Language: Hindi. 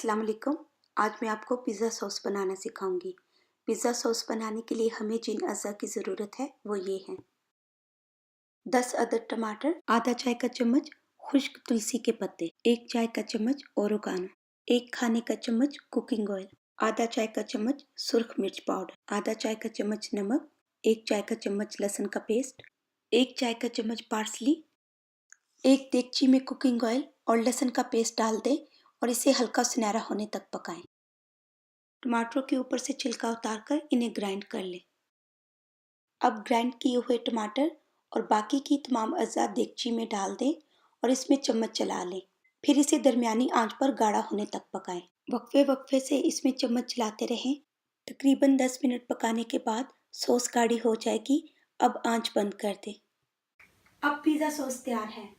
अस्सलाम वालेकुम। आज मैं आपको पिज़्ज़ा सॉस बनाना सिखाऊंगी। पिज़्ज़ा सॉस बनाने के लिए हमें जिन अज़ा की ज़रूरत है वो ये हैं: 10 अदद टमाटर, आधा चाय का चम्मच खुश्क तुलसी के पत्ते, 1 चाय का चम्मच ओरिगानो, 1 खाने का चम्मच कुकिंग ऑयल, आधा चाय का चम्मच सुर्ख मिर्च पाउडर, आधा चाय का चम्मच नमक, 1 चाय का चम्मच लहसुन का पेस्ट, 1 चाय का चम्मच पार्सली। एक देगची में कुकिंग ऑयल और लहसुन का पेस्ट डाल दें और इसे हल्का सुनहरा होने तक पकाएं। टमाटरों के ऊपर से छिलका उतारकर इन्हें ग्राइंड कर लें। अब ग्राइंड किए हुए टमाटर और बाकी की तमाम अज़ा देगची में डाल दें और इसमें चम्मच चला लें। फिर इसे दरमियानी आंच पर गाढ़ा होने तक पकाएं। वक्फे वक्फे से इसमें चम्मच चलाते रहें। तकरीबन 10 मिनट पकाने के बाद सॉस गाढ़ी हो जाएगी। अब आंच बंद कर दें। अब पिज़्ज़ा सॉस तैयार है।